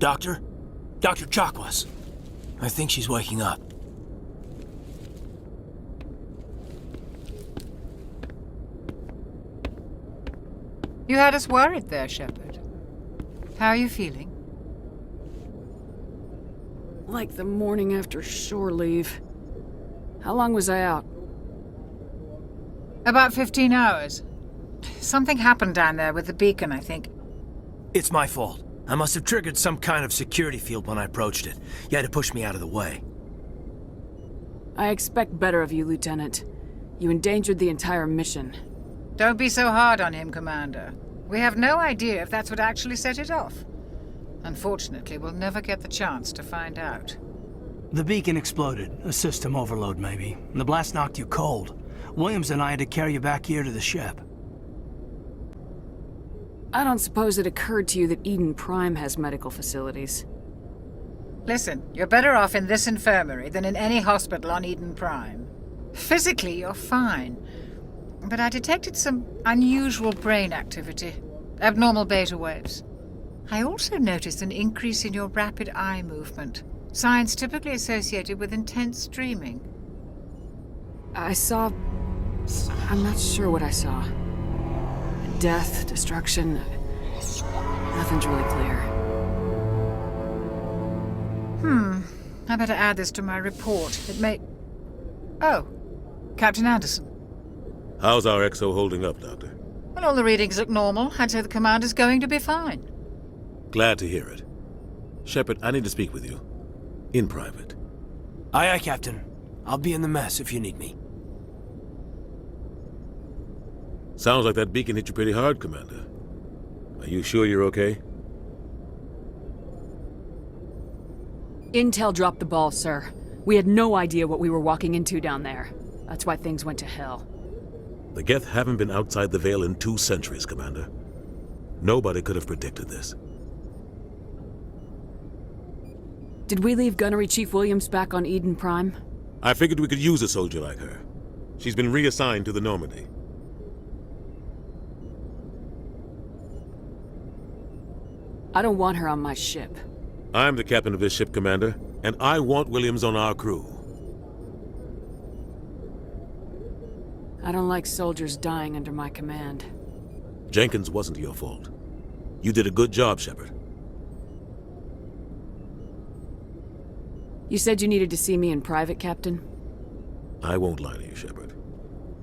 Doctor? Dr. Chakwas. I think she's waking up. You had us worried there, Shepard. How are you feeling? Like the morning after shore leave. How long was I out? About 15 hours. Something happened down there with the beacon, I think. It's my fault. I must have triggered some kind of security field when I approached it. You had to push me out of the way. I expect better of you, Lieutenant. You endangered the entire mission. Don't be so hard on him, Commander. We have no idea if that's what actually set it off. Unfortunately, we'll never get the chance to find out. The beacon exploded. A system overload, maybe. The blast knocked you cold. Williams and I had to carry you back here to the ship. I don't suppose it occurred to you that Eden Prime has medical facilities. Listen, you're better off in this infirmary than in any hospital on Eden Prime. Physically, you're fine. But I detected some unusual brain activity. Abnormal beta waves. I also noticed an increase in your rapid eye movement. Signs typically associated with intense dreaming. I saw... I'm not sure what I saw. Death, destruction... Nothing's really clear. I better add this to my report. It may... Oh, Captain Anderson. How's our XO holding up, Doctor? Well, all the readings look normal. I'd say the commander's going to be fine. Glad to hear it. Shepard, I need to speak with you. In private. Aye, aye, Captain. I'll be in the mess if you need me. Sounds like that beacon hit you pretty hard, Commander. Are you sure you're okay? Intel dropped the ball, sir. We had no idea what we were walking into down there. That's why things went to hell. The Geth haven't been outside the Veil in 2 centuries, Commander. Nobody could have predicted this. Did we leave Gunnery Chief Williams back on Eden Prime? I figured we could use a soldier like her. She's been reassigned to the Normandy. I don't want her on my ship. I'm the captain of this ship, Commander, and I want Williams on our crew. I don't like soldiers dying under my command. Jenkins wasn't your fault. You did a good job, Shepard. You said you needed to see me in private, Captain? I won't lie to you, Shepard.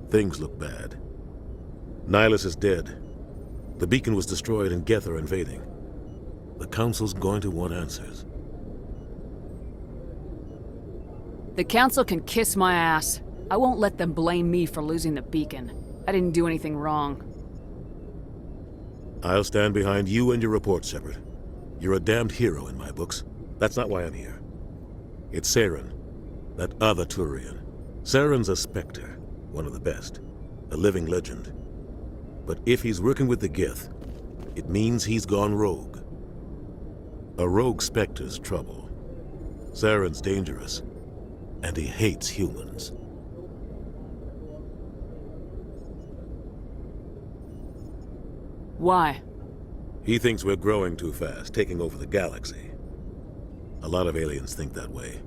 Things look bad. Nihilus is dead. The beacon was destroyed and Geth are invading. The Council's going to want answers. The Council can kiss my ass. I won't let them blame me for losing the beacon. I didn't do anything wrong. I'll stand behind you and your report, Shepard. You're a damned hero in my books. That's not why I'm here. It's Saren, that other Turian. Saren's a Spectre, one of the best, a living legend. But if he's working with the Geth, it means he's gone rogue. A rogue Spectre's trouble. Saren's dangerous, and he hates humans. Why? He thinks we're growing too fast, taking over the galaxy. A lot of aliens think that way.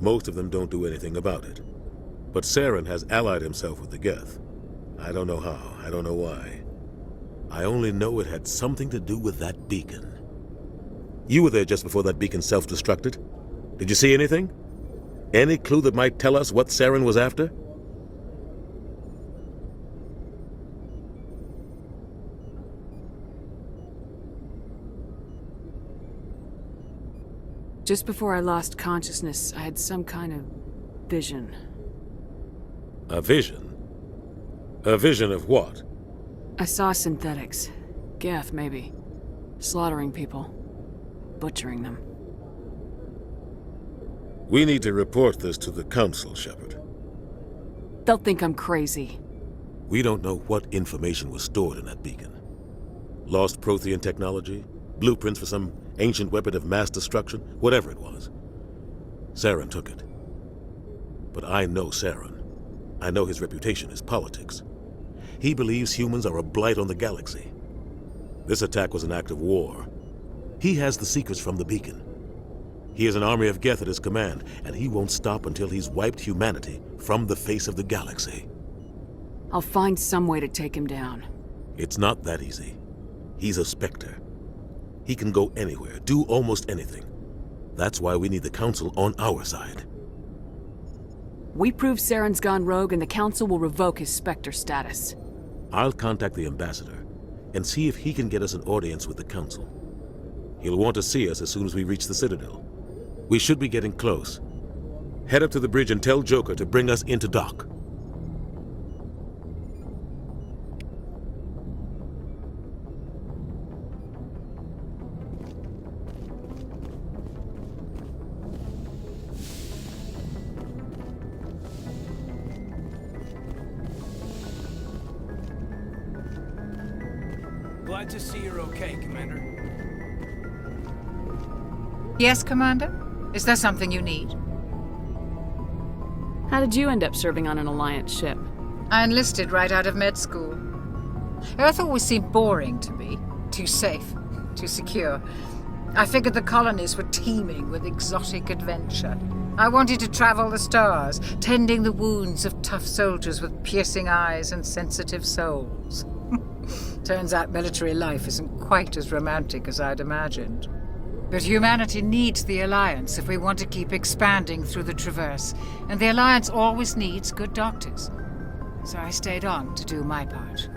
Most of them don't do anything about it. But Saren has allied himself with the Geth. I don't know how, I don't know why. I only know it had something to do with that beacon. You were there just before that beacon self-destructed. Did you see anything? Any clue that might tell us what Saren was after? Just before I lost consciousness, I had some kind of vision. A vision? A vision of what? I saw synthetics. Geth, maybe. Slaughtering people. Butchering them. We need to report this to the Council, Shepard. They'll think I'm crazy. We don't know what information was stored in that beacon. Lost Prothean technology? Blueprints for some ancient weapon of mass destruction? Whatever it was. Saren took it. But I know Saren. I know his reputation is politics. He believes humans are a blight on the galaxy. This attack was an act of war. He has the secrets from the beacon. He has an army of Geth at his command, and he won't stop until he's wiped humanity from the face of the galaxy. I'll find some way to take him down. It's not that easy. He's a Spectre. He can go anywhere, do almost anything. That's why we need the Council on our side. We prove Saren's gone rogue and the Council will revoke his Spectre status. I'll contact the Ambassador and see if he can get us an audience with the Council. He'll want to see us as soon as we reach the Citadel. We should be getting close. Head up to the bridge and tell Joker to bring us into dock. Glad to see you're okay, Commander. Yes, Commander? Is there something you need? How did you end up serving on an Alliance ship? I enlisted right out of med school. Earth always seemed boring to me. Too safe, too secure. I figured the colonies were teeming with exotic adventure. I wanted to travel the stars, tending the wounds of tough soldiers with piercing eyes and sensitive souls. Turns out military life isn't quite as romantic as I'd imagined. But humanity needs the Alliance if we want to keep expanding through the Traverse, and the Alliance always needs good doctors. So I stayed on to do my part.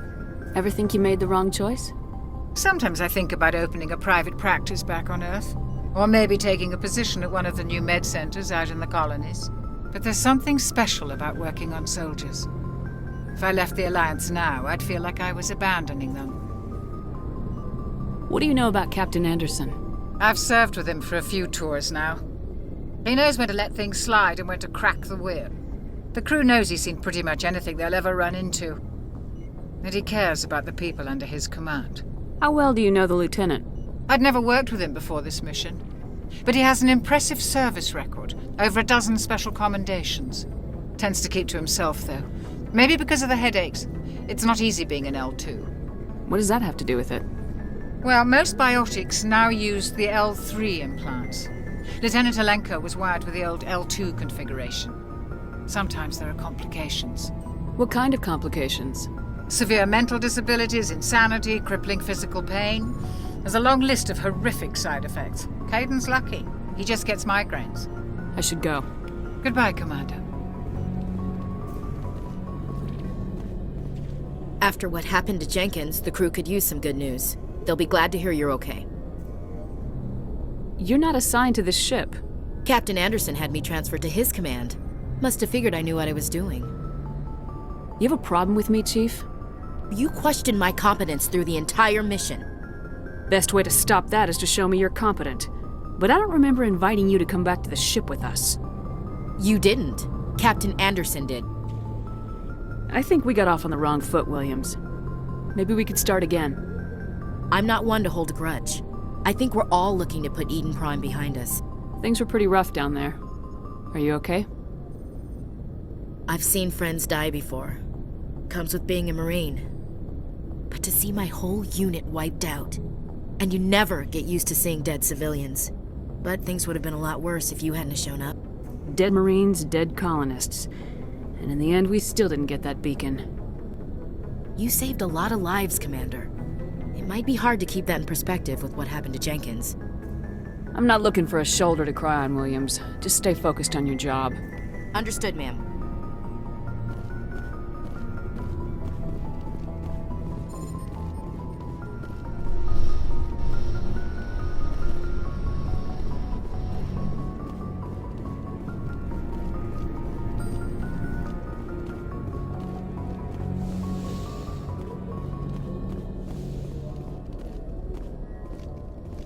Ever think you made the wrong choice? Sometimes I think about opening a private practice back on Earth, or maybe taking a position at one of the new med centers out in the colonies. But there's something special about working on soldiers. If I left the Alliance now, I'd feel like I was abandoning them. What do you know about Captain Anderson? I've served with him for a few tours now. He knows when to let things slide and when to crack the whip. The crew knows he's seen pretty much anything they'll ever run into. And he cares about the people under his command. How well do you know the Lieutenant? I'd never worked with him before this mission. But he has an impressive service record, over a dozen special commendations. Tends to keep to himself, though. Maybe because of the headaches. It's not easy being an L2. What does that have to do with it? Well, most biotics now use the L3 implants. Lieutenant Alenko was wired with the old L2 configuration. Sometimes there are complications. What kind of complications? Severe mental disabilities, insanity, crippling physical pain. There's a long list of horrific side effects. Caden's lucky. He just gets migraines. I should go. Goodbye, Commander. After what happened to Jenkins, the crew could use some good news. They'll be glad to hear you're okay. You're not assigned to this ship. Captain Anderson had me transferred to his command. Must have figured I knew what I was doing. You have a problem with me, Chief? You questioned my competence through the entire mission. Best way to stop that is to show me you're competent. But I don't remember inviting you to come back to the ship with us. You didn't. Captain Anderson did. I think we got off on the wrong foot, Williams. Maybe we could start again. I'm not one to hold a grudge. I think we're all looking to put Eden Prime behind us. Things were pretty rough down there. Are you okay? I've seen friends die before. Comes with being a Marine. But to see my whole unit wiped out, and you never get used to seeing dead civilians. But things would have been a lot worse if you hadn't shown up. Dead Marines, dead colonists. And in the end, we still didn't get that beacon. You saved a lot of lives, Commander. It might be hard to keep that in perspective with what happened to Jenkins. I'm not looking for a shoulder to cry on, Williams. Just stay focused on your job. Understood, ma'am.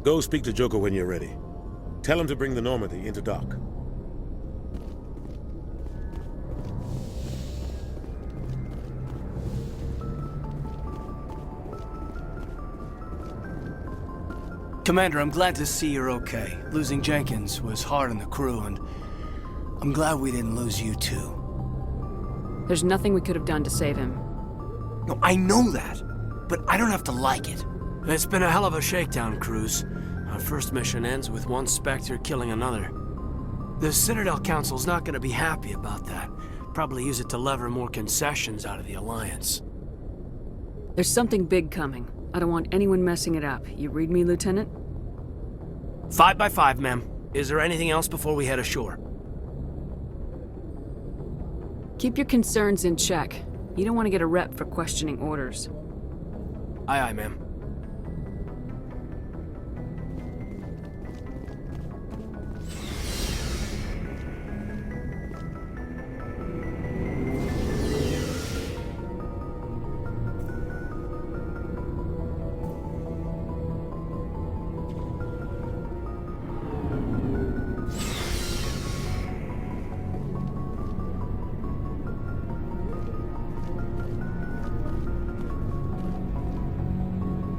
Go speak to Joker when you're ready. Tell him to bring the Normandy into dock. Commander, I'm glad to see you're okay. Losing Jenkins was hard on the crew, and I'm glad we didn't lose you too. There's nothing we could have done to save him. No, I know that, but I don't have to like it. It's been a hell of a shakedown, Cruz. Our first mission ends with one Spectre killing another. The Citadel Council's not gonna be happy about that. Probably use it to lever more concessions out of the Alliance. There's something big coming. I don't want anyone messing it up. You read me, Lieutenant? 5 by 5, ma'am. Is there anything else before we head ashore? Keep your concerns in check. You don't want to get a rep for questioning orders. Aye, aye, ma'am.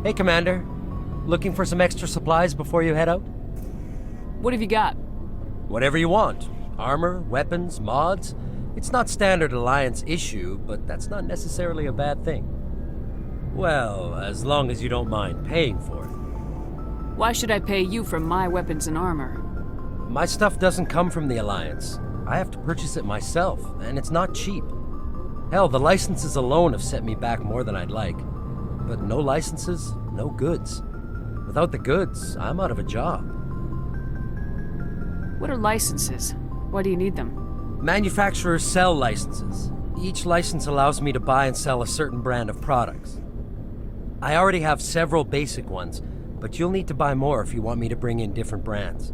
Hey, Commander. Looking for some extra supplies before you head out? What have you got? Whatever you want. Armor, weapons, mods. It's not standard Alliance issue, but that's not necessarily a bad thing. Well, as long as you don't mind paying for it. Why should I pay you for my weapons and armor? My stuff doesn't come from the Alliance. I have to purchase it myself, and it's not cheap. Hell, the licenses alone have set me back more than I'd like. But no licenses, no goods. Without the goods, I'm out of a job. What are licenses? Why do you need them? Manufacturers sell licenses. Each license allows me to buy and sell a certain brand of products. I already have several basic ones, but you'll need to buy more if you want me to bring in different brands.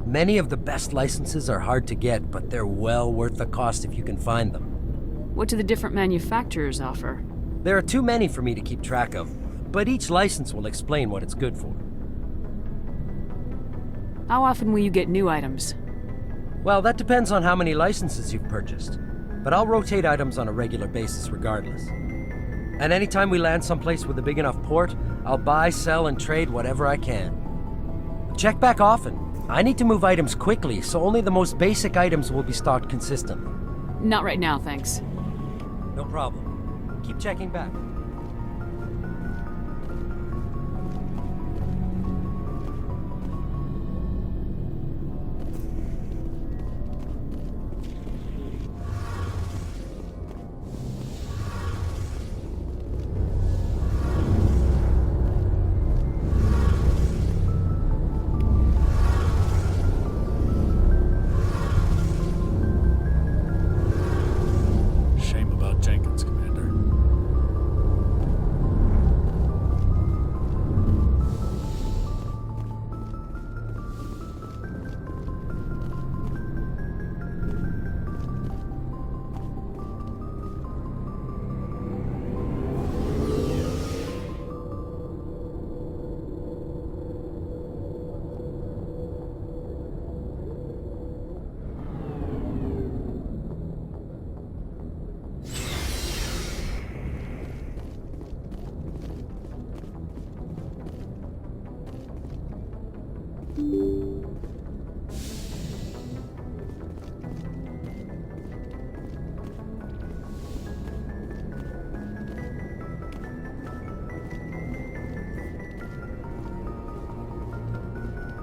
Many of the best licenses are hard to get, but they're well worth the cost if you can find them. What do the different manufacturers offer? There are too many for me to keep track of, but each license will explain what it's good for. How often will you get new items? Well, that depends on how many licenses you've purchased, but I'll rotate items on a regular basis regardless. And anytime we land someplace with a big enough port, I'll buy, sell, and trade whatever I can. Check back often. I need to move items quickly, so only the most basic items will be stocked consistently. Not right now, thanks. No problem. Keep checking back. Shame about Jenkins, Commander.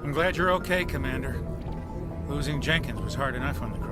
I'm glad you're okay, Commander. Losing Jenkins was hard enough on the crew.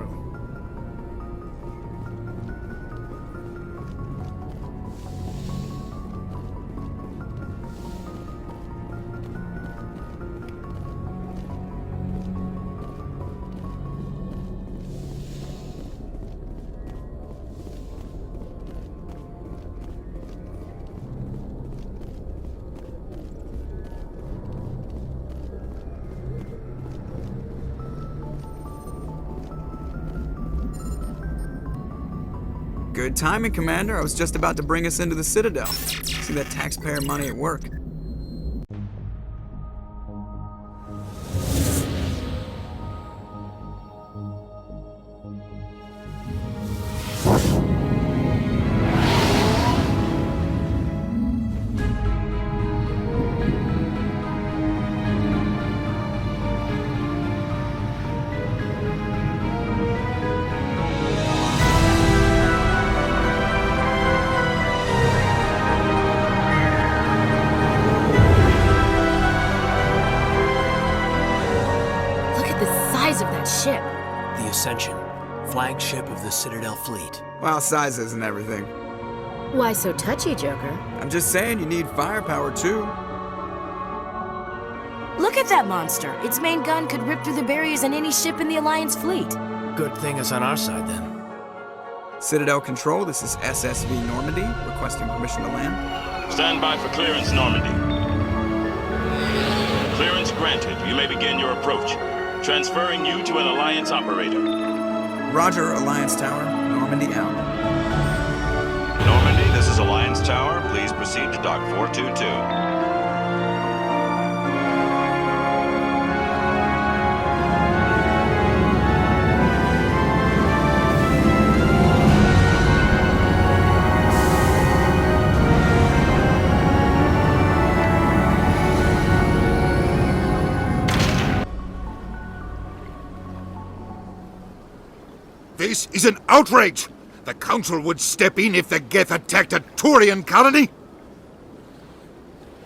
Good timing, Commander. I was just about to bring us into the Citadel. See that taxpayer money at work. ship? The Ascension, flagship of the Citadel fleet. Well, sizes and everything. Why so touchy, Joker? I'm just saying you need firepower too. Look at that monster. Its main gun could rip through the barriers in any ship in the Alliance fleet. Good thing it's on our side, then. Citadel Control, this is SSV Normandy, requesting permission to land. Stand by for clearance, Normandy. Clearance granted. You may begin your approach. Transferring you to an Alliance operator. Roger, Alliance Tower. Normandy out. Normandy, this is Alliance Tower. Please proceed to Dock 422. This is an outrage! The Council would step in if the Geth attacked a Turian colony?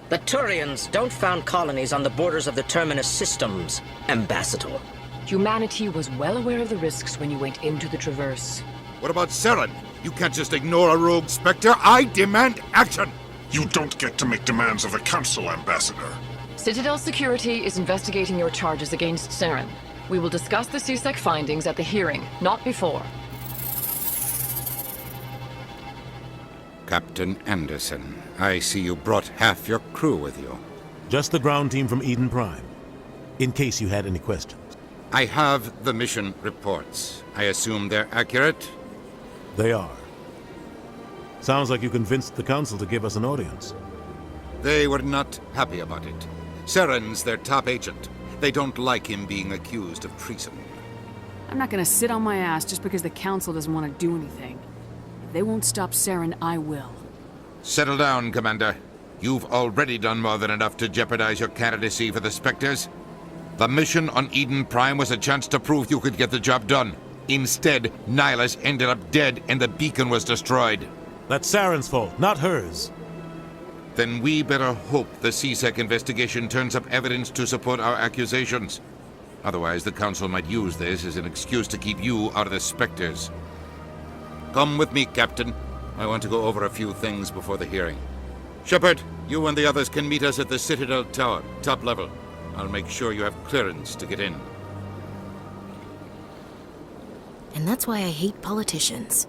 The Turians don't found colonies on the borders of the Terminus systems, Ambassador. Humanity was well aware of the risks when you went into the Traverse. What about Saren? You can't just ignore a rogue Spectre. I demand action! You don't get to make demands of the Council, Ambassador. Citadel Security is investigating your charges against Saren. We will discuss the CSEC findings at the hearing, not before. Captain Anderson, I see you brought half your crew with you. Just the ground team from Eden Prime, in case you had any questions. I have the mission reports. I assume they're accurate? They are. Sounds like you convinced the Council to give us an audience. They were not happy about it. Saren's their top agent. They don't like him being accused of treason. I'm not gonna sit on my ass just because the Council doesn't want to do anything. If they won't stop Saren, I will. Settle down, Commander. You've already done more than enough to jeopardize your candidacy for the Spectres. The mission on Eden Prime was a chance to prove you could get the job done. Instead, Nihilus ended up dead and the beacon was destroyed. That's Saren's fault, not hers. Then we better hope the CSEC investigation turns up evidence to support our accusations. Otherwise, the Council might use this as an excuse to keep you out of the Spectres. Come with me, Captain. I want to go over a few things before the hearing. Shepard, you and the others can meet us at the Citadel Tower, top level. I'll make sure you have clearance to get in. And that's why I hate politicians.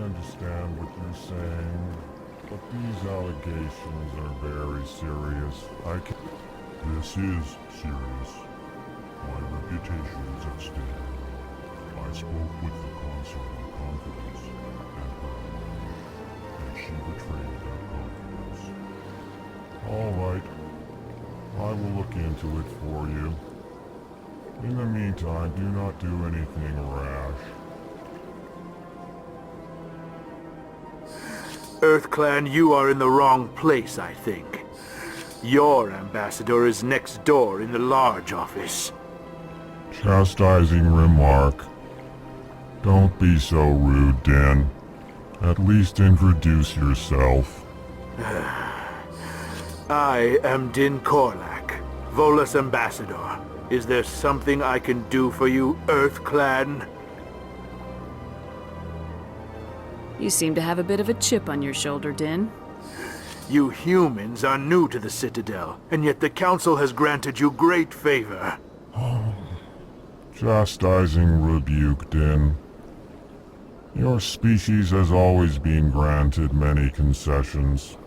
Understand what you're saying, but these allegations are very serious. This is serious. My reputation is at stake. I spoke with the Consul in confidence, and her and she betrayed that confidence. All right. I will look into it for you. In the meantime, do not do anything rash. EarthClan, you are in the wrong place, I think. Your ambassador is next door in the large office. Chastising remark. Don't be so rude, Din. At least introduce yourself. I am Din Korlak, Volus Ambassador. Is there something I can do for you, EarthClan? You seem to have a bit of a chip on your shoulder, Din. You humans are new to the Citadel, and yet the Council has granted you great favor. Chastising rebuke, Din. Your species has always been granted many concessions.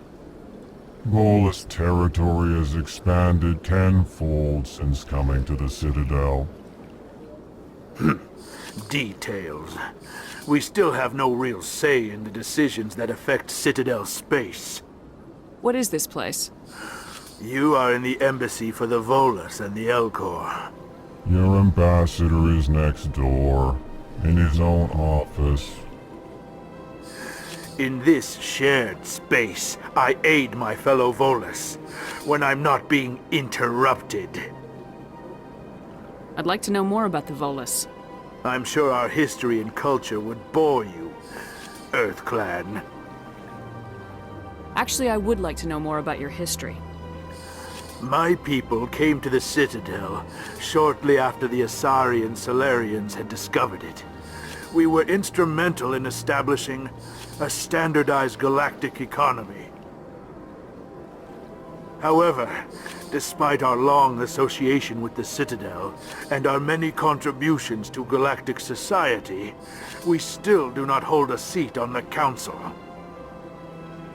Volus territory has expanded tenfold since coming to the Citadel. Details. We still have no real say in the decisions that affect Citadel space. What is this place? You are in the embassy for the Volus and the Elcor. Your ambassador is next door, in his own office. In this shared space, I aid my fellow Volus when I'm not being interrupted. I'd like to know more about the Volus. I'm sure our history and culture would bore you, Earth Clan. Actually, I would like to know more about your history. My people came to the Citadel shortly after the Asari and Salarians had discovered it. We were instrumental in establishing a standardized galactic economy. However, despite our long association with the Citadel and our many contributions to galactic society, we still do not hold a seat on the Council.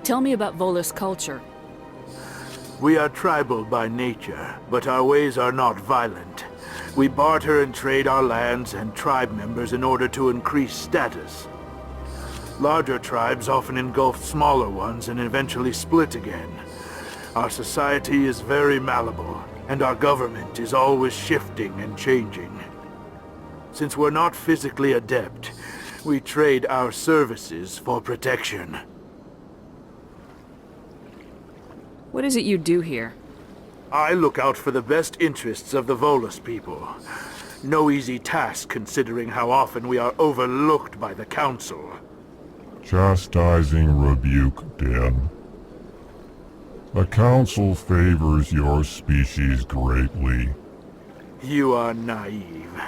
Tell me about Volus culture. We are tribal by nature, but our ways are not violent. We barter and trade our lands and tribe members in order to increase status. Larger tribes often engulf smaller ones and eventually split again. Our society is very malleable, and our government is always shifting and changing. Since we're not physically adept, we trade our services for protection. What is it you do here? I look out for the best interests of the Volus people. No easy task considering how often we are overlooked by the Council. Chastising rebuke, Den. The Council favors your species greatly. You are naive.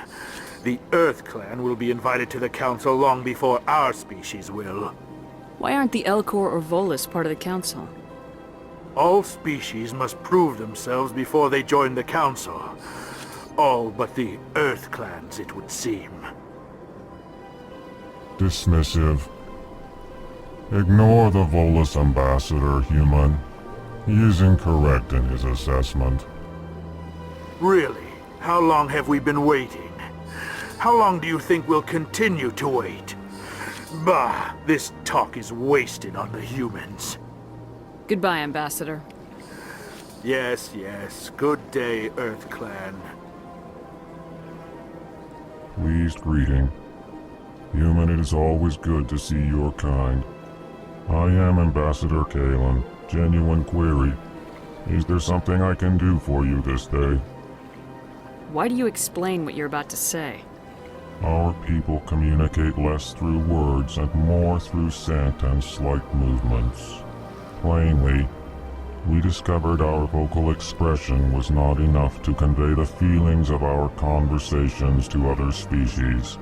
The Earth Clan will be invited to the Council long before our species will. Why aren't the Elcor or Volus part of the Council? All species must prove themselves before they join the Council. All but the Earth Clans, it would seem. Dismissive. Ignore the Volus ambassador, human. He is incorrect in his assessment. Really? How long have we been waiting? How long do you think we'll continue to wait? Bah, this talk is wasted on the humans. Goodbye, Ambassador. Yes, yes. Good day, Earth Clan. Pleased greeting. Human, it is always good to see your kind. I am Ambassador Kalen. Genuine query. Is there something I can do for you this day? Why do you explain what you're about to say? Our people communicate less through words and more through scent and slight movements. Plainly, we discovered our vocal expression was not enough to convey the feelings of our conversations to other species.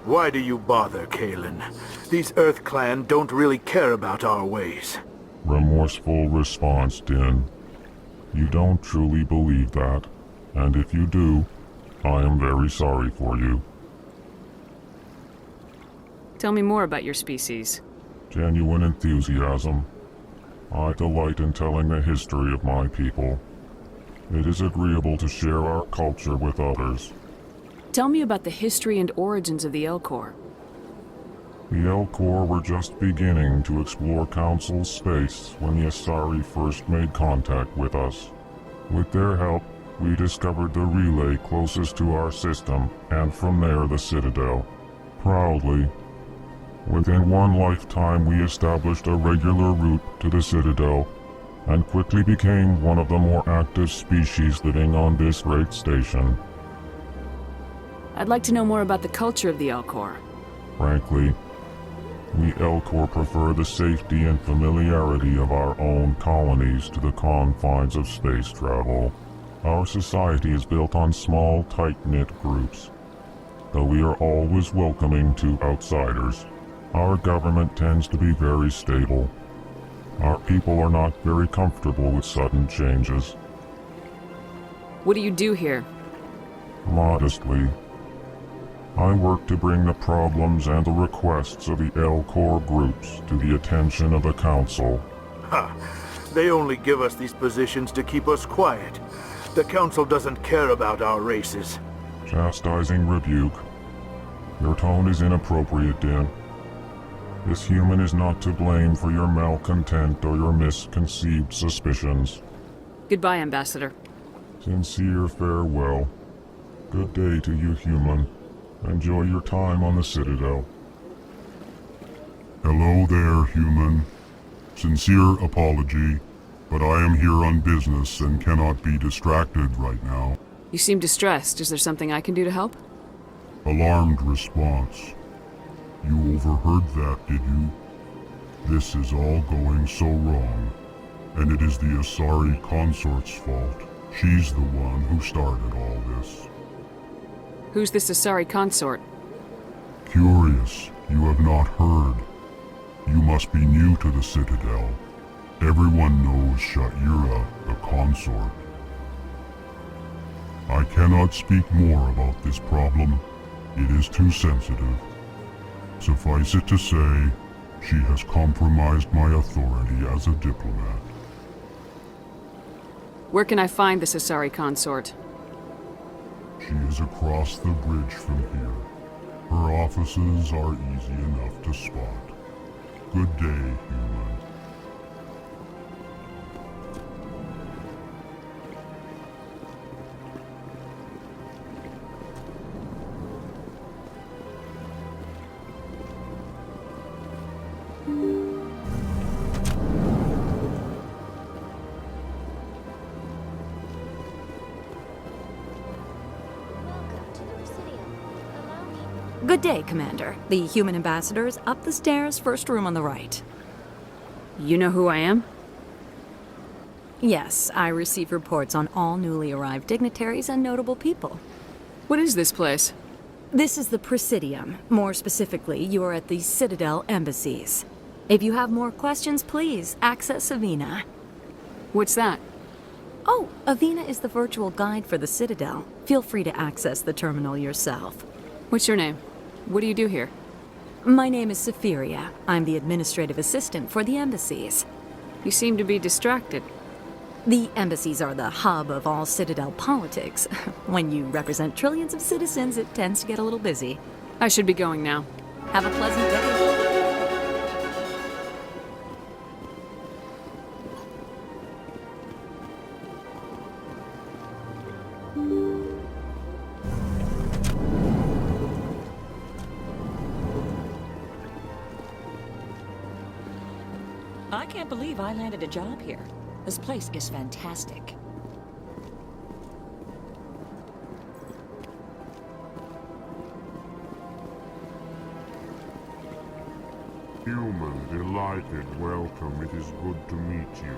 Why do you bother, Kalen? These Earth Clan don't really care about our ways. Remorseful response, Din. You don't truly believe that, and if you do, I am very sorry for you. Tell me more about your species. Genuine enthusiasm. I delight in telling the history of my people. It is agreeable to share our culture with others. Tell me about the history and origins of the Elcor. The Elcor were just beginning to explore Council space when the Asari first made contact with us. With their help, we discovered the relay closest to our system, and from there the Citadel. Proudly, within one lifetime we established a regular route to the Citadel, and quickly became one of the more active species living on this great station. I'd like to know more about the culture of the Elcor. Frankly, we Elcor prefer the safety and familiarity of our own colonies to the confines of space travel. Our society is built on small, tight-knit groups, though we are always welcoming to outsiders. Our government tends to be very stable. Our people are not very comfortable with sudden changes. What do you do here? Modestly, I work to bring the problems and the requests of the Elcor groups to the attention of the Council. Ha! They only give us these positions to keep us quiet. The Council doesn't care about our races. Chastising rebuke. Your tone is inappropriate, Din. This human is not to blame for your malcontent or your misconceived suspicions. Goodbye, Ambassador. Sincere farewell. Good day to you, human. Enjoy your time on the Citadel. Hello there, human. Sincere apology, but I am here on business and cannot be distracted right now. You seem distressed. Is there something I can do to help? Alarmed response. You overheard that, did you? This is all going so wrong, and it is the Asari consort's fault. She's the one who started all this. Who's this Asari consort? Curious, you have not heard. You must be new to the Citadel. Everyone knows Sha'ira, the consort. I cannot speak more about this problem. It is too sensitive. Suffice it to say, she has compromised my authority as a diplomat. Where can I find this Asari consort? She is across the bridge from here. Her offices are easy enough to spot. Good day, human. Good day, Commander. The human ambassador is up the stairs, first room on the right. You know who I am? Yes, I receive reports on all newly arrived dignitaries and notable people. What is this place? This is the Presidium. More specifically, you are at the Citadel embassies. If you have more questions, please access Avina. What's that? Oh, Avina is the virtual guide for the Citadel. Feel free to access the terminal yourself. What's your name? What do you do here? My name is Safiria. I'm the administrative assistant for the embassies. You seem to be distracted. The embassies are the hub of all Citadel politics. When you represent trillions of citizens, it tends to get a little busy. I should be going now. Have a pleasant day. I can't believe I landed a job here. This place is fantastic. Human, delighted, welcome. It is good to meet you.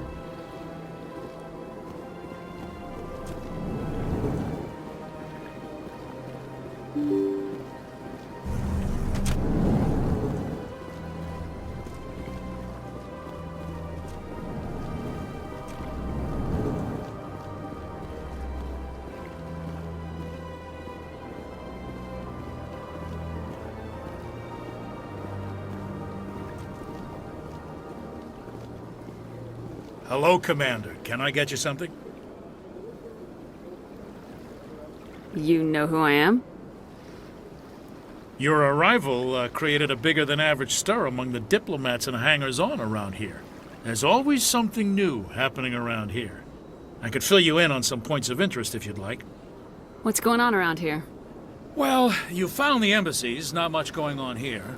Hello, Commander. Can I get you something? You know who I am? Your arrival created a bigger-than-average stir among the diplomats and hangers-on around here. There's always something new happening around here. I could fill you in on some points of interest if you'd like. What's going on around here? Well, you found the embassies. Not much going on here.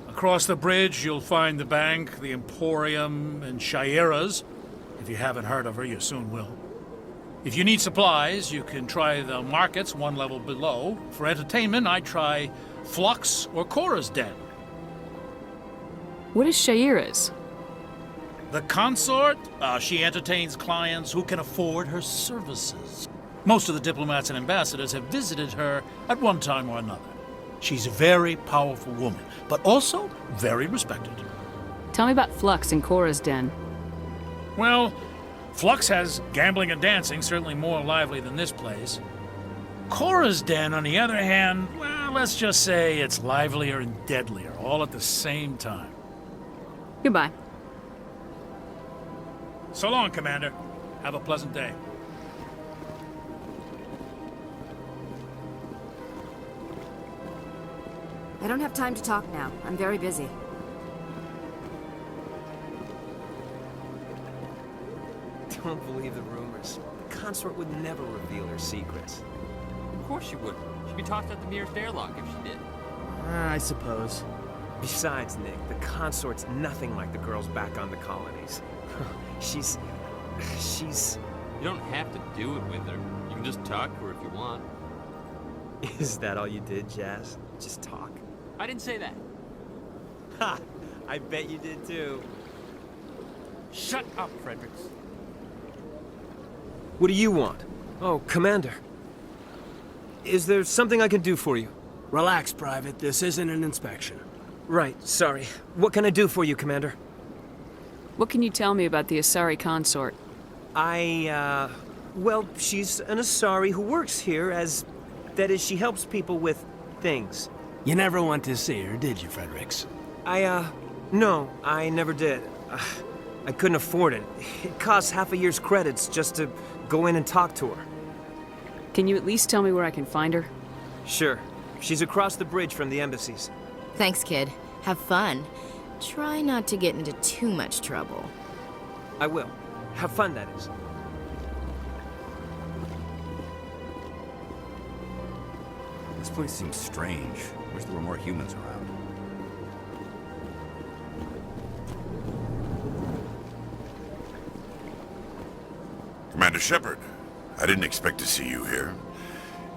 Across the bridge, you'll find the bank, the Emporium, and Sha'ira's. If you haven't heard of her, you soon will. If you need supplies, you can try the markets one level below. For entertainment, I try Flux or Cora's Den. What is Sha'ira's? The consort? She entertains clients who can afford her services. Most of the diplomats and ambassadors have visited her at one time or another. She's a very powerful woman, but also very respected. Tell me about Flux and Cora's Den. Well, Flux has gambling and dancing, certainly more lively than this place. Cora's Den, on the other hand, well, let's just say it's livelier and deadlier, all at the same time. Goodbye. So long, Commander. Have a pleasant day. I don't have time to talk now. I'm very busy. Don't believe the rumors. The consort would never reveal her secrets. Of course she wouldn't. She'd be tossed out the nearest airlock if she did. I suppose. Besides, Nick, the consort's nothing like the girls back on the colonies. She's... You don't have to do it with her. You can just talk to her if you want. Is that all you did, Jazz? Just talk? I didn't say that. Ha! I bet you did too. Shut up, Fredericks. What do you want? Oh, Commander. Is there something I can do for you? Relax, Private. This isn't an inspection. Right, sorry. What can I do for you, Commander? What can you tell me about the Asari consort? Well, she's an Asari who works here as... That is, she helps people with things. You never went to see her, did you, Fredericks? No, I never did. I couldn't afford it. It costs half a year's credits just to go in and talk to her. Can you at least tell me where I can find her? Sure. She's across the bridge from the embassies. Thanks, kid. Have fun. Try not to get into too much trouble. I will. Have fun, that is. This place seems strange. Wish there were more humans around. Commander Shepard, I didn't expect to see you here.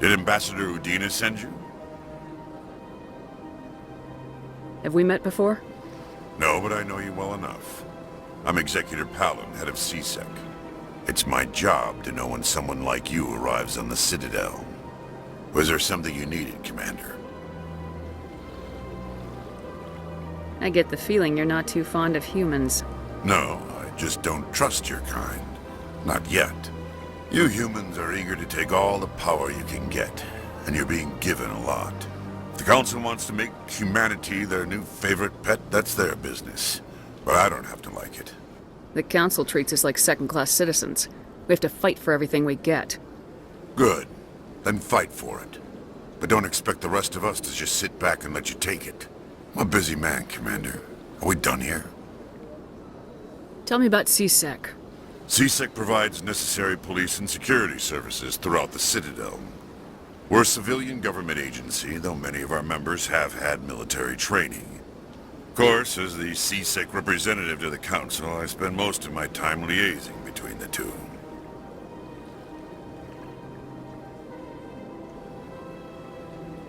Did Ambassador Udina send you? Have we met before? No, but I know you well enough. I'm Executor Palin, head of CSEC. It's my job to know when someone like you arrives on the Citadel. Was there something you needed, Commander? I get the feeling you're not too fond of humans. No, I just don't trust your kind. Not yet. You humans are eager to take all the power you can get, and you're being given a lot. If the Council wants to make humanity their new favorite pet, that's their business. But I don't have to like it. The Council treats us like second-class citizens. We have to fight for everything we get. Good. Then fight for it. But don't expect the rest of us to just sit back and let you take it. I'm a busy man, Commander. Are we done here? Tell me about CSEC. CSEC provides necessary police and security services throughout the Citadel. We're a civilian government agency, though many of our members have had military training. Of course, as the CSEC representative to the Council, I spend most of my time liaising between the two.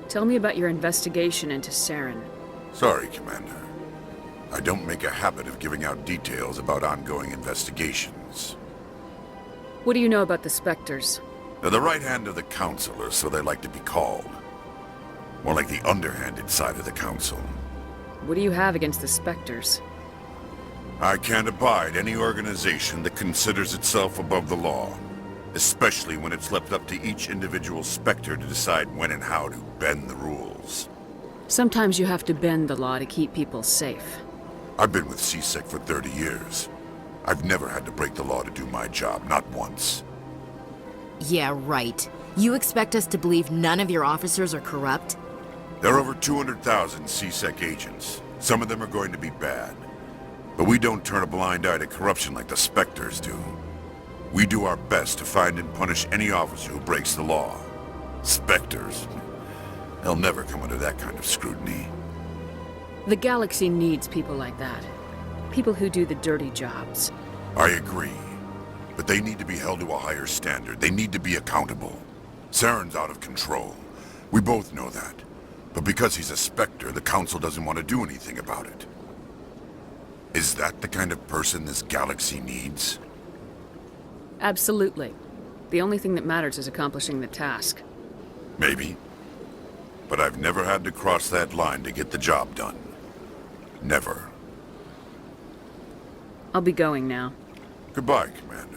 Tell me about your investigation into Saren. Sorry, Commander. I don't make a habit of giving out details about ongoing investigations. What do you know about the Spectres? They're the right hand of the Council, or so they like to be called. More like the underhanded side of the Council. What do you have against the Spectres? I can't abide any organization that considers itself above the law. Especially when it's left up to each individual Spectre to decide when and how to bend the rules. Sometimes you have to bend the law to keep people safe. I've been with CSEC for 30 years. I've never had to break the law to do my job, not once. Yeah, right. You expect us to believe none of your officers are corrupt? There are over 200,000 CSEC agents. Some of them are going to be bad. But we don't turn a blind eye to corruption like the Spectres do. We do our best to find and punish any officer who breaks the law. Spectres. They'll never come under that kind of scrutiny. The galaxy needs people like that. People who do the dirty jobs. I agree. But they need to be held to a higher standard. They need to be accountable. Saren's out of control. We both know that. But because he's a Spectre, the Council doesn't want to do anything about it. Is that the kind of person this galaxy needs? Absolutely. The only thing that matters is accomplishing the task. Maybe. But I've never had to cross that line to get the job done. Never. I'll be going now. Goodbye, Commander.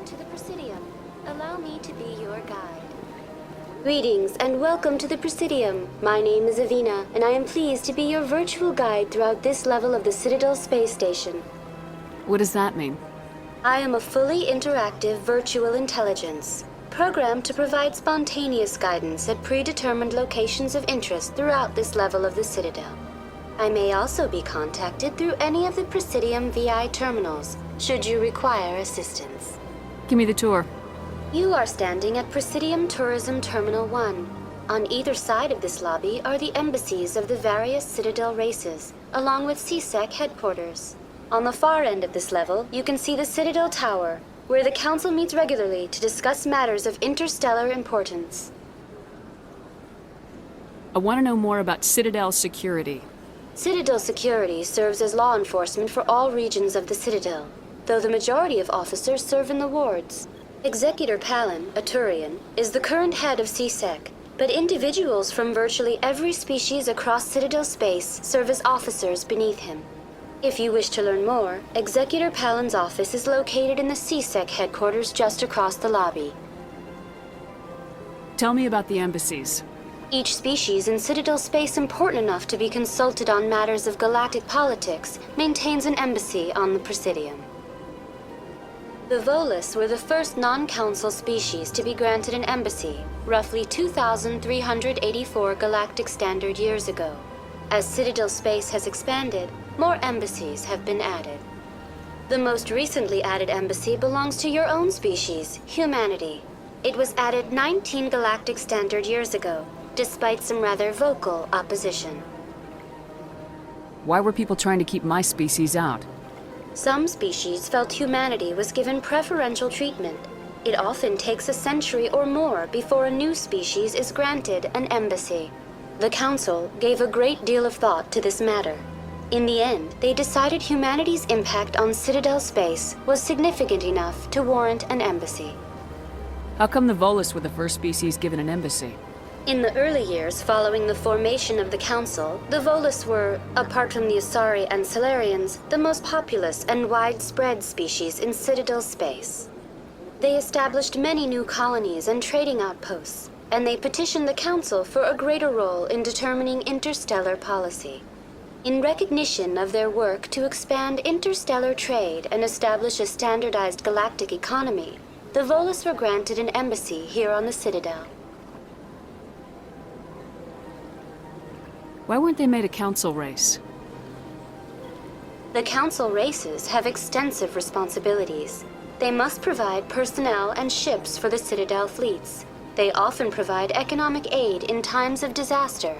to the Presidium. Allow me to be your guide. Greetings and welcome to the Presidium. My name is Udina, and I am pleased to be your virtual guide throughout this level of the Citadel Space Station. What does that mean? I am a fully interactive virtual intelligence, programmed to provide spontaneous guidance at predetermined locations of interest throughout this level of the Citadel. I may also be contacted through any of the Presidium VI terminals, should you require assistance. Give me the tour. You are standing at Presidium Tourism Terminal 1. On either side of this lobby are the embassies of the various Citadel races, along with CSEC headquarters. On the far end of this level, you can see the Citadel Tower, where the Council meets regularly to discuss matters of interstellar importance. I want to know more about Citadel security. Citadel security serves as law enforcement for all regions of the Citadel, though the majority of officers serve in the wards. Executor Palin, a Turian, is the current head of CSEC, but individuals from virtually every species across Citadel space serve as officers beneath him. If you wish to learn more, Executor Palin's office is located in the CSEC headquarters just across the lobby. Tell me about the embassies. Each species in Citadel space important enough to be consulted on matters of galactic politics maintains an embassy on the Presidium. The Volus were the first non-council species to be granted an embassy, roughly 2,384 galactic standard years ago. As Citadel space has expanded, more embassies have been added. The most recently added embassy belongs to your own species, humanity. It was added 19 galactic standard years ago, despite some rather vocal opposition. Why were people trying to keep my species out? Some species felt humanity was given preferential treatment. It often takes a century or more before a new species is granted an embassy. The Council gave a great deal of thought to this matter. In the end, they decided humanity's impact on Citadel space was significant enough to warrant an embassy. How come the Volus were the first species given an embassy? In the early years following the formation of the Council, the Volus were, apart from the Asari and Salarians, the most populous and widespread species in Citadel space. They established many new colonies and trading outposts, and they petitioned the Council for a greater role in determining interstellar policy. In recognition of their work to expand interstellar trade and establish a standardized galactic economy, the Volus were granted an embassy here on the Citadel. Why weren't they made a council race? The council races have extensive responsibilities. They must provide personnel and ships for the Citadel fleets. They often provide economic aid in times of disaster.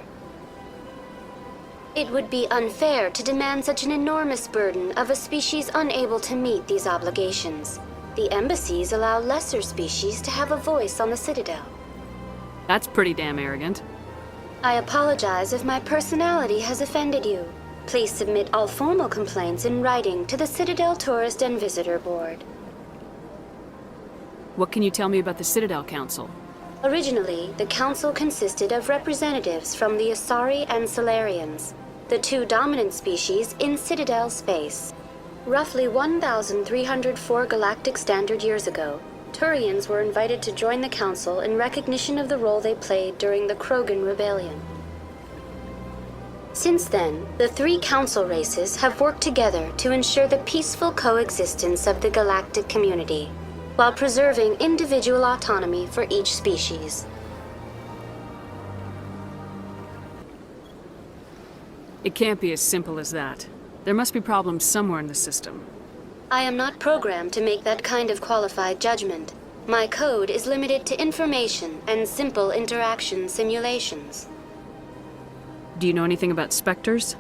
It would be unfair to demand such an enormous burden of a species unable to meet these obligations. The embassies allow lesser species to have a voice on the Citadel. That's pretty damn arrogant. I apologize if my personality has offended you. Please submit all formal complaints in writing to the Citadel Tourist and Visitor Board. What can you tell me about the Citadel Council? Originally, the Council consisted of representatives from the Asari and Salarians, the two dominant species in Citadel space. Roughly 1,304 galactic standard years ago, Turians were invited to join the Council in recognition of the role they played during the Krogan Rebellion. Since then, the three Council races have worked together to ensure the peaceful coexistence of the galactic community, while preserving individual autonomy for each species. It can't be as simple as that. There must be problems somewhere in the system. I am not programmed to make that kind of qualified judgment. My code is limited to information and simple interaction simulations. Do you know anything about Spectres?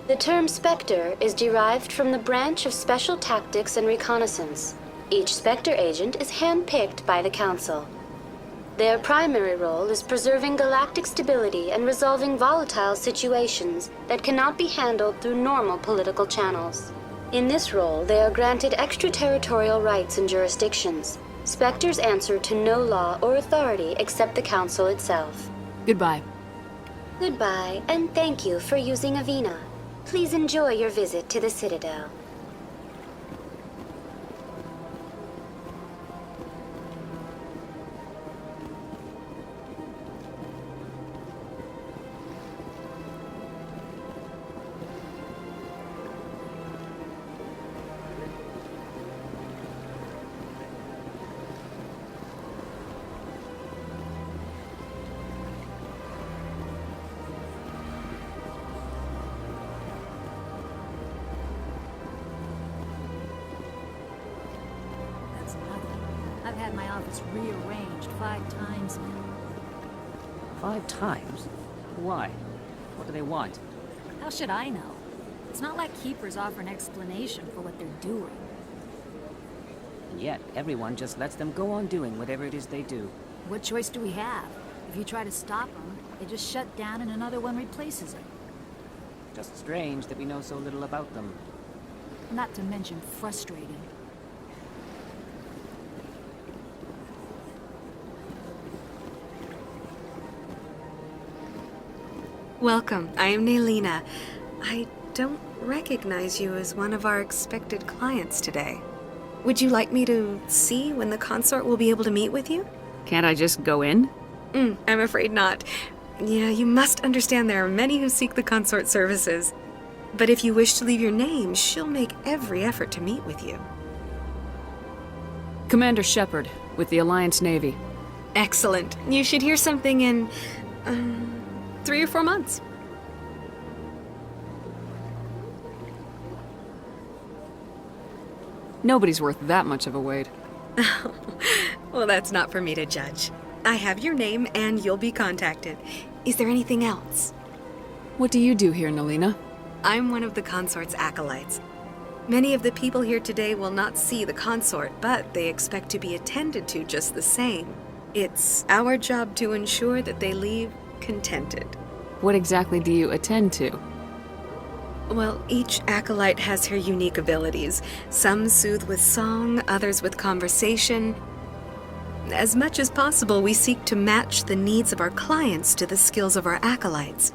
The term Spectre is derived from the branch of Special Tactics and Reconnaissance. Each Spectre agent is hand-picked by the Council. Their primary role is preserving galactic stability and resolving volatile situations that cannot be handled through normal political channels. In this role, they are granted extraterritorial rights and jurisdictions. Spectres answer to no law or authority except the Council itself. Goodbye. Goodbye, and thank you for using Udina. Please enjoy your visit to the Citadel. had my office rearranged 5 times now. 5 times? Why? What do they want? How should I know? It's not like Keepers offer an explanation for what they're doing. And yet, everyone just lets them go on doing whatever it is they do. What choice do we have? If you try to stop them, they just shut down and another one replaces it. Just strange that we know so little about them. Not to mention frustrating. Welcome, I am Nelina. I don't recognize you as one of our expected clients today. Would you like me to see when the consort will be able to meet with you? Can't I just go in? I'm afraid not. Yeah, you must understand there are many who seek the consort services. But if you wish to leave your name, she'll make every effort to meet with you. Commander Shepard, with the Alliance Navy. Excellent. You should hear something in 3 or 4 months. Nobody's worth that much of a wait. Well, that's not for me to judge. I have your name and you'll be contacted. Is there anything else? What do you do here, Nelina? I'm one of the consort's acolytes. Many of the people here today will not see the consort, but they expect to be attended to just the same. It's our job to ensure that they leave contented. What exactly do you attend to? Well, each acolyte has her unique abilities. Some soothe with song, others with conversation. As much as possible, we seek to match the needs of our clients to the skills of our acolytes.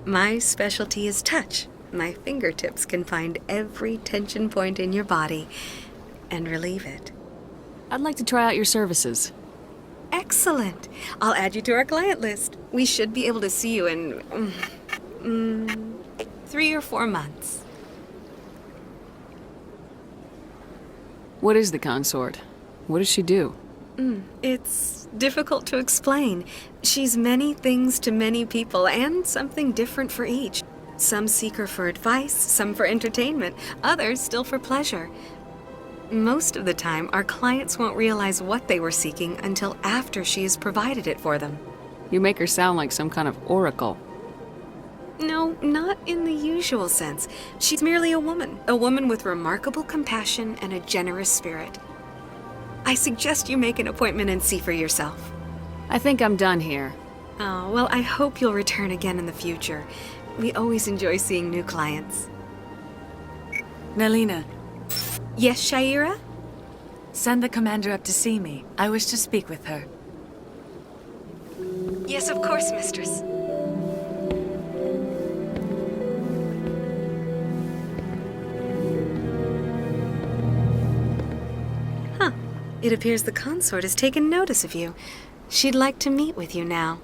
My specialty is touch. My fingertips can find every tension point in your body and relieve it. I'd like to try out your services. Excellent. I'll add you to our client list. We should be able to see you in 3 or 4 months. What is the consort? What does she do? It's difficult to explain. She's many things to many people, and something different for each. Some seek her for advice, some for entertainment, others still for pleasure. Most of the time, our clients won't realize what they were seeking until after she has provided it for them. You make her sound like some kind of oracle. No, not in the usual sense. She's merely a woman with remarkable compassion and a generous spirit. I suggest you make an appointment and see for yourself. I think I'm done here. Oh, well, I hope you'll return again in the future. We always enjoy seeing new clients. Nelina. Yes, Shaira? Send the commander up to see me. I wish to speak with her. Yes, of course, mistress. It appears the consort has taken notice of you. She'd like to meet with you now.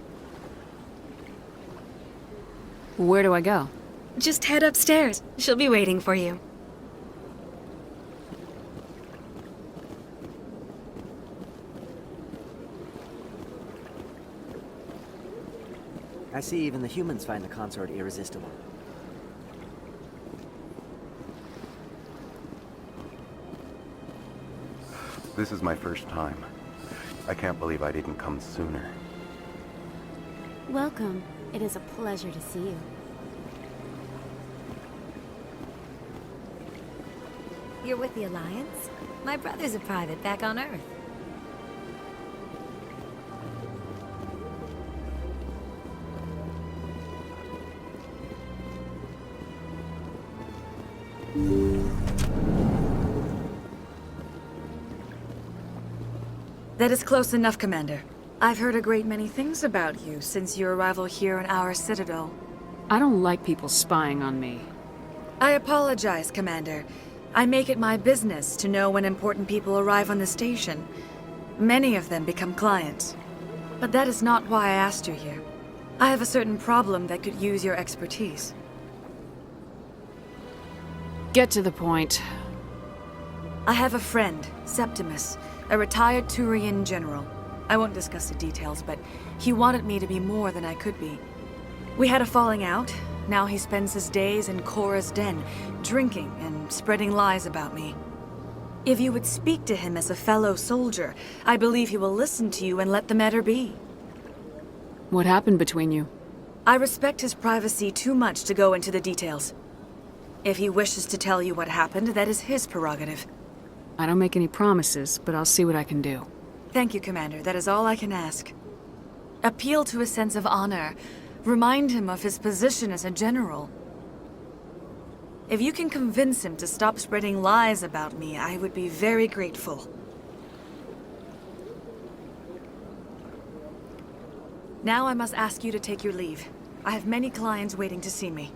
Where do I go? Just head upstairs. She'll be waiting for you. I see even the humans find the consort irresistible. This is my first time. I can't believe I didn't come sooner. Welcome. It is a pleasure to see you. You're with the Alliance? My brother's a private back on Earth. That is close enough, Commander. I've heard a great many things about you since your arrival here in our Citadel. I don't like people spying on me. I apologize, Commander. I make it my business to know when important people arrive on the station. Many of them become clients. But that is not why I asked you here. I have a certain problem that could use your expertise. Get to the point. I have a friend, Septimus, a retired Turian general. I won't discuss the details, but he wanted me to be more than I could be. We had a falling out. Now he spends his days in Cora's den, drinking and spreading lies about me. If you would speak to him as a fellow soldier, I believe he will listen to you and let the matter be. What happened between you? I respect his privacy too much to go into the details. If he wishes to tell you what happened, that is his prerogative. I don't make any promises, but I'll see what I can do. Thank you, Commander. That is all I can ask. Appeal to his sense of honor. Remind him of his position as a general. If you can convince him to stop spreading lies about me, I would be very grateful. Now I must ask you to take your leave. I have many clients waiting to see me.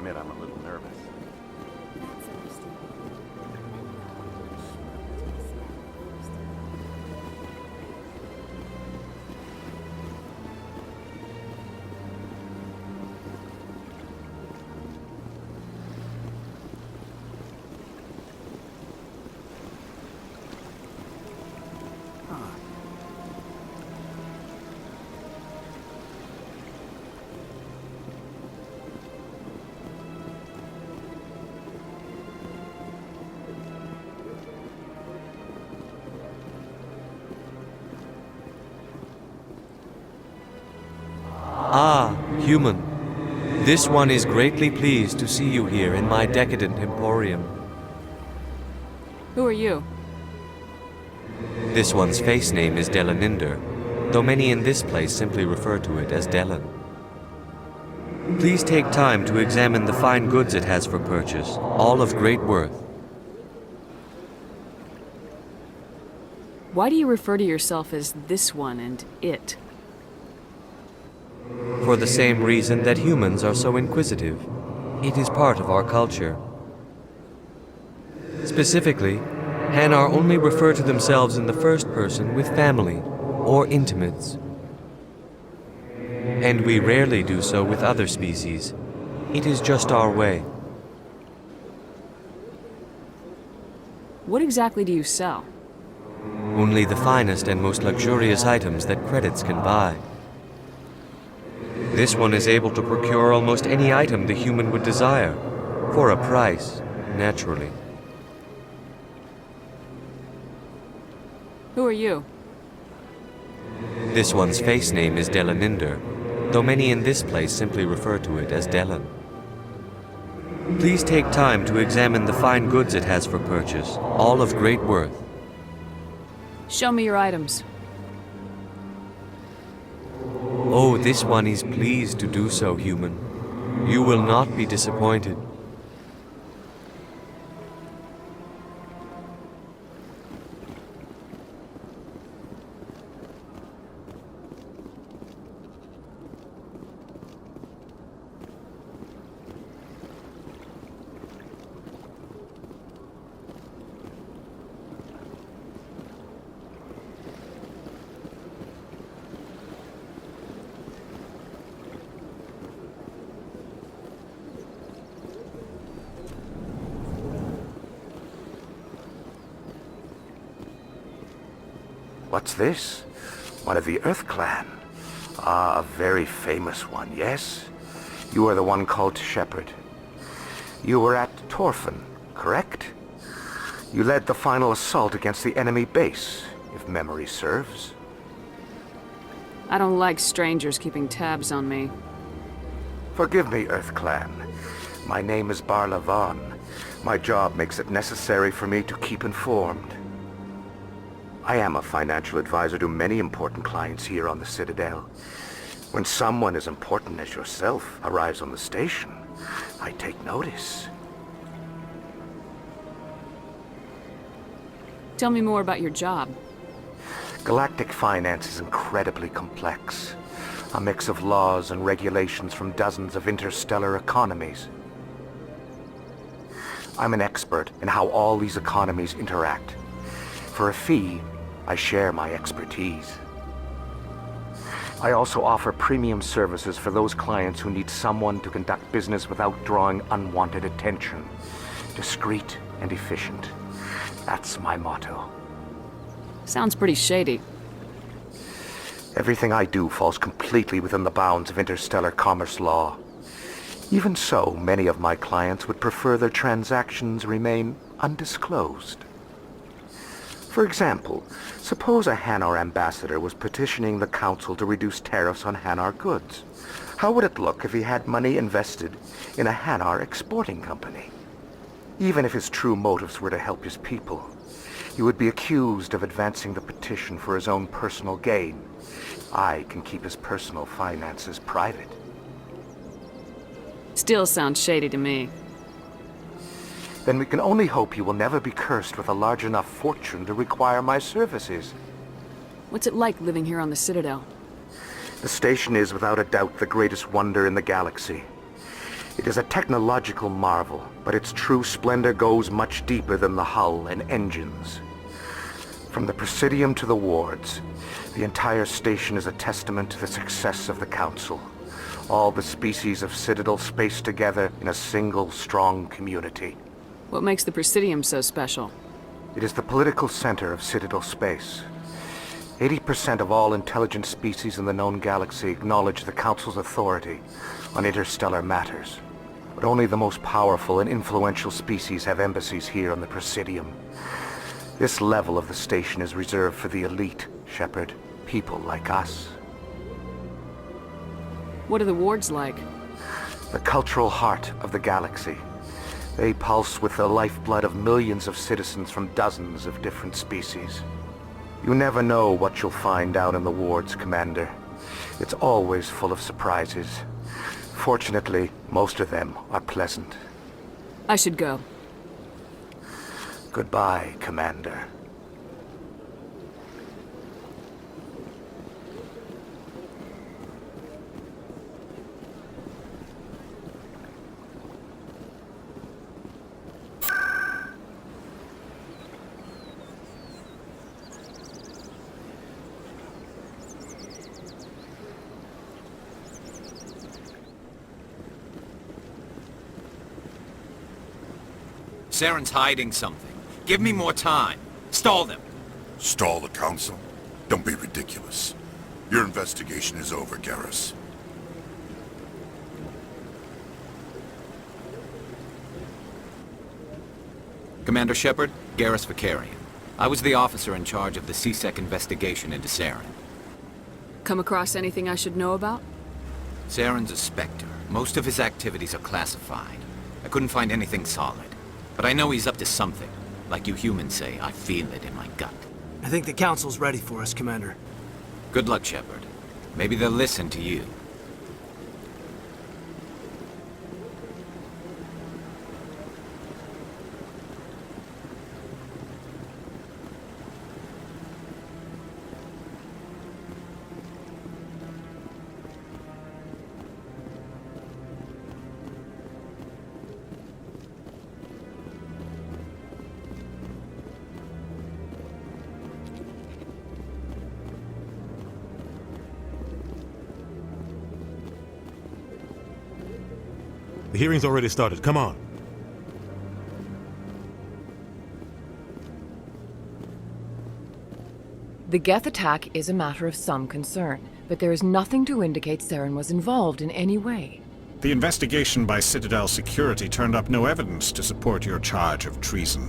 I'm a little nervous. Ah, human. This one is greatly pleased to see you here in my decadent emporium. Who are you? This one's face name is Delaninder, though many in this place simply refer to it as Delan. Please take time to examine the fine goods it has for purchase, all of great worth. Why do you refer to yourself as this one and it? For the same reason that humans are so inquisitive. It is part of our culture. Specifically, Hanar only refer to themselves in the first person with family or intimates. And we rarely do so with other species. It is just our way. What exactly do you sell? Only the finest and most luxurious items that credits can buy. This one is able to procure almost any item the human would desire, for a price, naturally. Who are you? This one's face name is Delaninder, though many in this place simply refer to it as Delan. Please take time to examine the fine goods it has for purchase, all of great worth. Show me your items. Oh, this one is pleased to do so, human. You will not be disappointed. What's this? One of the Earth Clan. Ah, a very famous one, yes? You are the one called Shepard. You were at Torfan, correct? You led the final assault against the enemy base, if memory serves. I don't like strangers keeping tabs on me. Forgive me, Earth Clan. My name is Barla Vaughn. My job makes it necessary for me to keep informed. I am a financial advisor to many important clients here on the Citadel. When someone as important as yourself arrives on the station, I take notice. Tell me more about your job. Galactic finance is incredibly complex. A mix of laws and regulations from dozens of interstellar economies. I'm an expert in how all these economies interact. For a fee, I share my expertise. I also offer premium services for those clients who need someone to conduct business without drawing unwanted attention. Discreet and efficient. That's my motto. Sounds pretty shady. Everything I do falls completely within the bounds of interstellar commerce law. Even so, many of my clients would prefer their transactions remain undisclosed. For example, suppose a Hanar ambassador was petitioning the Council to reduce tariffs on Hanar goods. How would it look if he had money invested in a Hanar exporting company? Even if his true motives were to help his people, he would be accused of advancing the petition for his own personal gain. I can keep his personal finances private. Still sounds shady to me. Then we can only hope you will never be cursed with a large enough fortune to require my services. What's it like living here on the Citadel? The station is without a doubt the greatest wonder in the galaxy. It is a technological marvel, but its true splendor goes much deeper than the hull and engines. From the Presidium to the wards, the entire station is a testament to the success of the Council. All the species of Citadel space together in a single strong community. What makes the Presidium so special? It is the political center of Citadel space. 80% of all intelligent species in the known galaxy acknowledge the Council's authority on interstellar matters. But only the most powerful and influential species have embassies here on the Presidium. This level of the station is reserved for the elite, Shepard. People like us. What are the wards like? The cultural heart of the galaxy. They pulse with the lifeblood of millions of citizens from dozens of different species. You never know what you'll find out in the wards, Commander. It's always full of surprises. Fortunately, most of them are pleasant. I should go. Goodbye, Commander. Saren's hiding something. Give me more time. Stall them. Stall the Council? Don't be ridiculous. Your investigation is over, Garrus. Commander Shepard, Garrus Vicarian. I was the officer in charge of the C-Sec investigation into Saren. Come across anything I should know about? Saren's a Spectre. Most of his activities are classified. I couldn't find anything solid. But I know he's up to something. Like you humans say, I feel it in my gut. I think the Council's ready for us, Commander. Good luck, Shepard. Maybe they'll listen to you. The hearing's already started. Come on. The Geth attack is a matter of some concern, but there is nothing to indicate Saren was involved in any way. The investigation by Citadel Security turned up no evidence to support your charge of treason.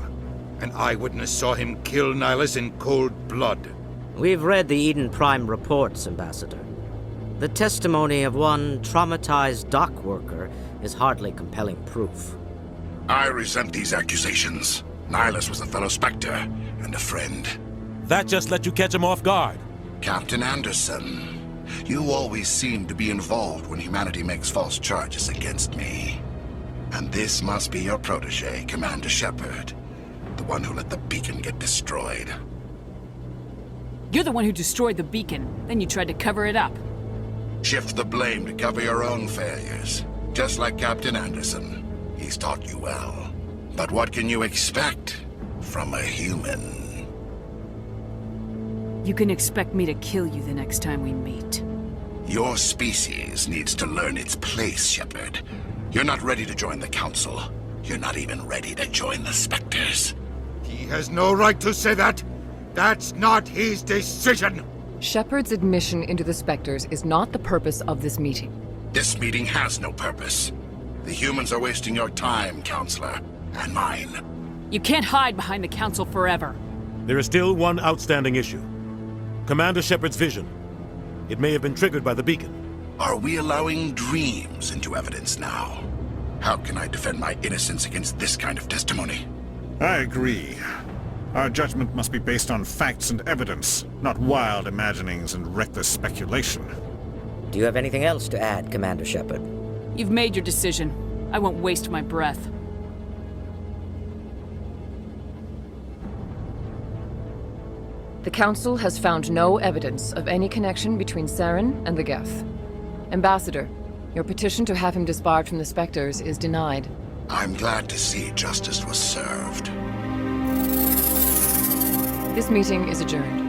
An eyewitness saw him kill Nihilus in cold blood. We've read the Eden Prime reports, Ambassador. The testimony of one traumatized dock worker is hardly compelling proof. I resent these accusations. Nihilus was a fellow Spectre and a friend. That just let you catch him off guard. Captain Anderson, you always seem to be involved when humanity makes false charges against me. And this must be your protege, Commander Shepard. The one who let the beacon get destroyed. You're the one who destroyed the beacon. Then you tried to cover it up. Shift the blame to cover your own failures. Just like Captain Anderson. He's taught you well. But what can you expect from a human? You can expect me to kill you the next time we meet. Your species needs to learn its place, Shepard. You're not ready to join the Council. You're not even ready to join the Spectres. He has no right to say that. That's not his decision. Shepard's admission into the Spectres is not the purpose of this meeting. This meeting has no purpose. The humans are wasting your time, Counselor, and mine. You can't hide behind the Council forever. There is still one outstanding issue. Commander Shepard's vision. It may have been triggered by the beacon. Are we allowing dreams into evidence now? How can I defend my innocence against this kind of testimony? I agree. Our judgment must be based on facts and evidence, not wild imaginings and reckless speculation. Do you have anything else to add, Commander Shepard? You've made your decision. I won't waste my breath. The Council has found no evidence of any connection between Saren and the Geth. Ambassador, your petition to have him disbarred from the Spectres is denied. I'm glad to see justice was served. This meeting is adjourned.